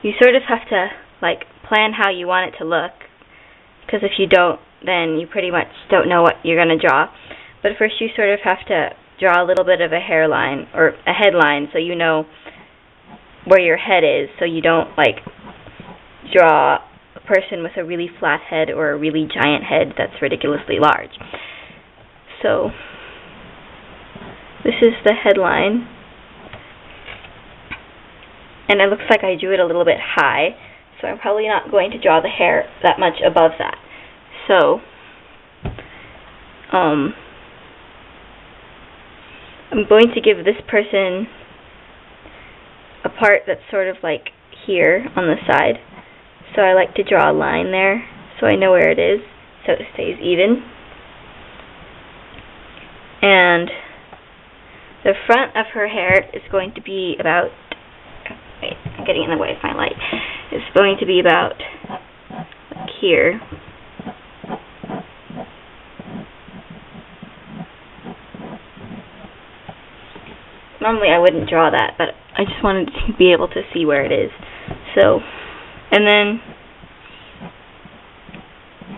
you sort of have to, like, plan how you want it to look, because if you don't, then you pretty much don't know what you're going to draw. But first you sort of have to draw a little bit of a hairline, or a headline, so you know where your head is, so you don't, like, draw a person with a really flat head or a really giant head that's ridiculously large. So, this is the headline. And it looks like I drew it a little bit high, so I'm probably not going to draw the hair that much above that. So, I'm going to give this person a part that's sort of like here on the side. So I like to draw a line there so I know where it is, so it stays even. And the front of her hair is going to be about, wait, I'm getting in the way of my light. It's going to be about like here. Normally I wouldn't draw that, but I just wanted to be able to see where it is. So, and then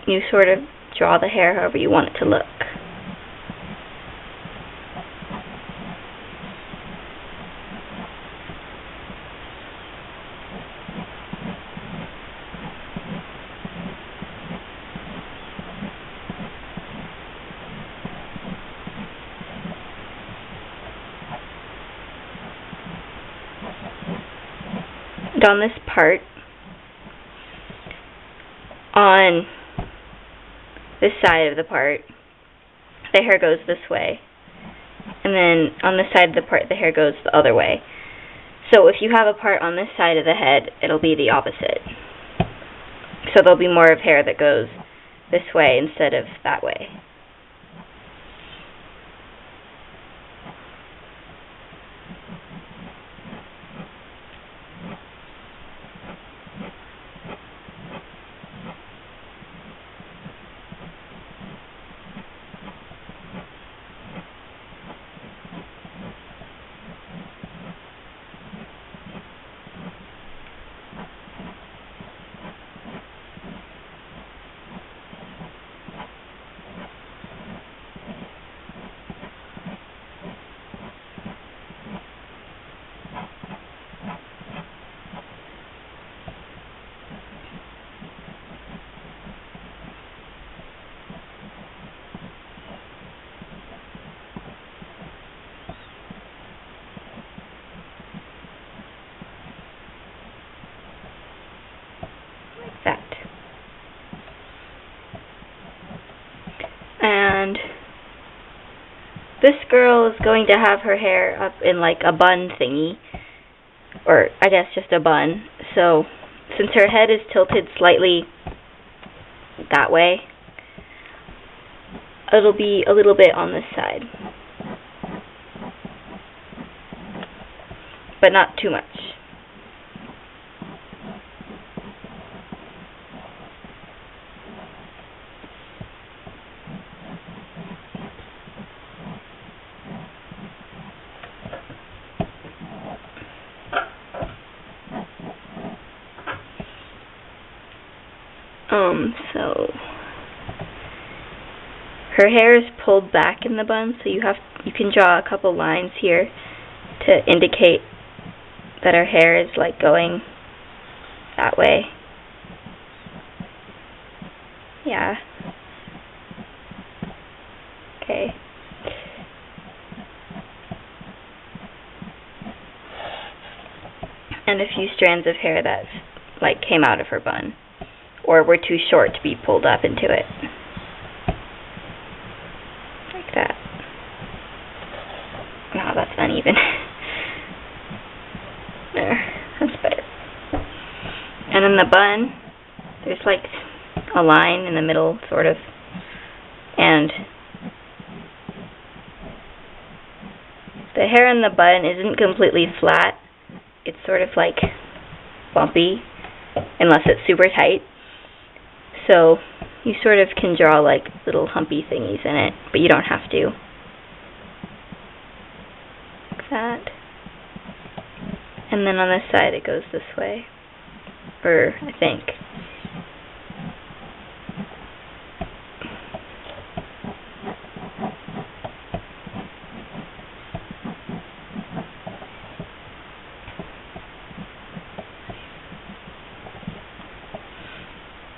you sort of draw the hair however you want it to look. And on this part, on this side of the part, the hair goes this way, and then on this side of the part, the hair goes the other way. So if you have a part on this side of the head, it'll be the opposite. So there'll be more of hair that goes this way instead of that way. That. And this girl is going to have her hair up in like a bun thingy, or I guess just a bun. So since her head is tilted slightly that way, it'll be a little bit on this side, but not too much. So her hair is pulled back in the bun, so you can draw a couple lines here to indicate that her hair is like going that way. Yeah. Okay. And a few strands of hair that like came out of her bun, or were too short to be pulled up into it. Like that. No, that's uneven. There, that's better. And in the bun, there's like a line in the middle, sort of. And the hair in the bun isn't completely flat. It's sort of like bumpy, unless it's super tight. So you sort of can draw like little humpy thingies in it, but you don't have to. Like that. And then on this side it goes this way. I think.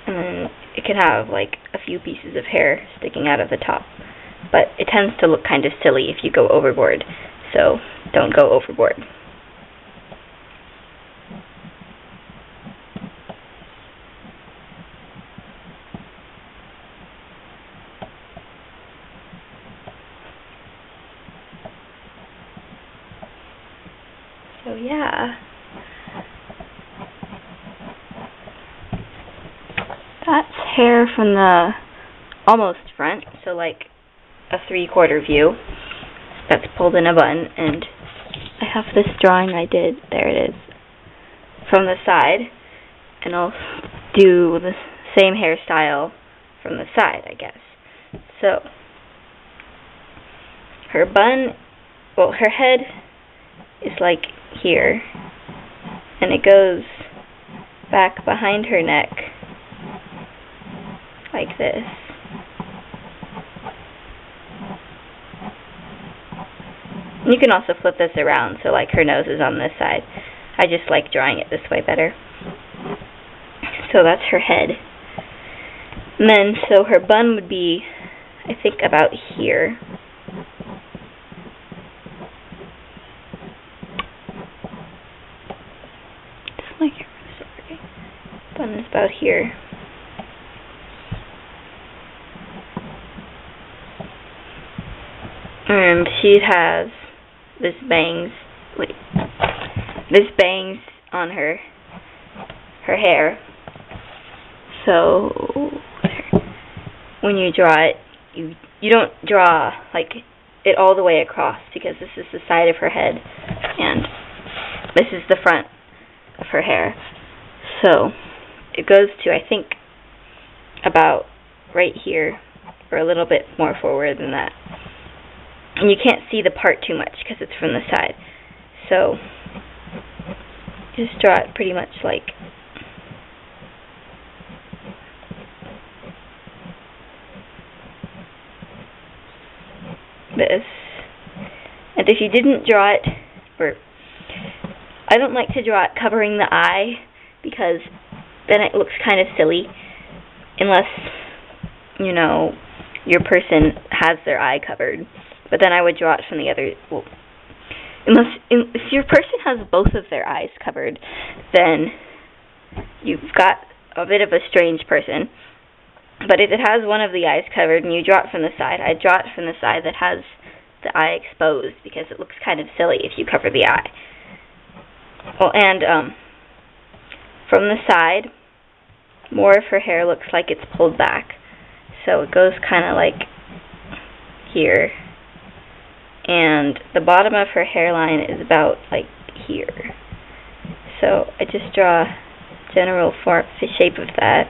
And then it can have like a few pieces of hair sticking out of the top, but it tends to look kind of silly if you go overboard, so don't go overboard. So yeah, that's hair from the almost front, so like a 3/4 view that's pulled in a bun, and I have this drawing I did, there it is, from the side, and I'll do the same hairstyle from the side, I guess. So her bun, well, her head is like here, and it goes back behind her neck like this. You can also flip this around, so like her nose is on this side. I just like drawing it this way better. So that's her head. And then, so her bun would be, I think, about here. Bun is about here. And she has this bangs on her hair. So when you draw it, you don't draw like it all the way across, because this is the side of her head and this is the front of her hair. So it goes to, I think, about right here, or a little bit more forward than that. And you can't see the part too much because it's from the side. So just draw it pretty much like this. And if you didn't draw it, or I don't like to draw it covering the eye, because then it looks kind of silly, unless, you know, your person has their eye covered. But then I would draw it from the other, well, if your person has both of their eyes covered, then you've got a bit of a strange person. But if it has one of the eyes covered and you draw it from the side, I draw it from the side that has the eye exposed, because it looks kind of silly if you cover the eye. Well, and from the side, more of her hair looks like it's pulled back. So it goes kind of like here. And the bottom of her hairline is about like here. So I just draw general shape of that.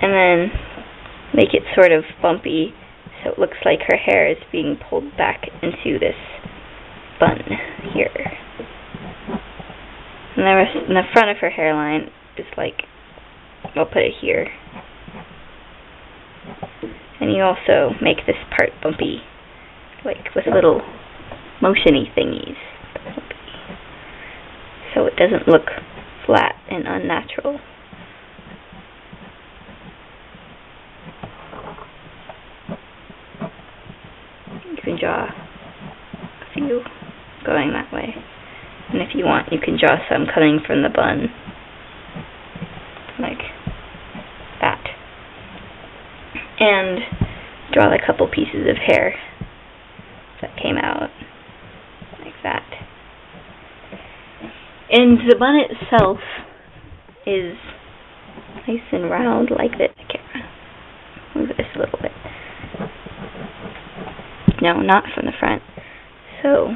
And then make it sort of bumpy, so it looks like her hair is being pulled back into this bun here. And the front of her hairline is like, I'll put it here. And you also make this part bumpy, like with little motiony thingies, so it doesn't look flat and unnatural. You can draw a few going that way, and if you want, you can draw some coming from the bun, like that, and draw a couple pieces of hair that came out like that. And the bun itself is nice and round like this. I can't move this a little bit. No, not from the front. So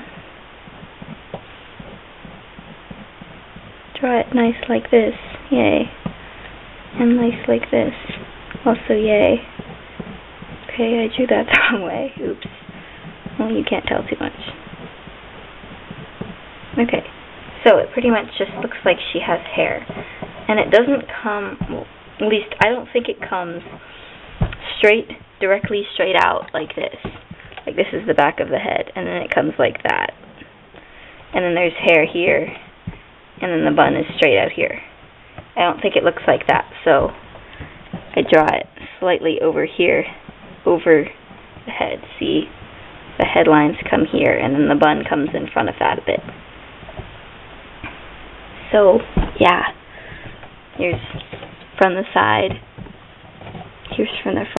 draw it nice like this, yay. And nice like this, also yay. Okay, I drew that the wrong way, oops. Well, you can't tell too much. Okay, so it pretty much just looks like she has hair. And it doesn't come, well, at least I don't think it comes directly straight out like this. Like this is the back of the head, and then it comes like that. And then there's hair here, and then the bun is straight out here. I don't think it looks like that, so I draw it slightly over here, over the head. See, the headlines come here, and then the bun comes in front of that a bit. So, yeah, here's from the side, here's from the front.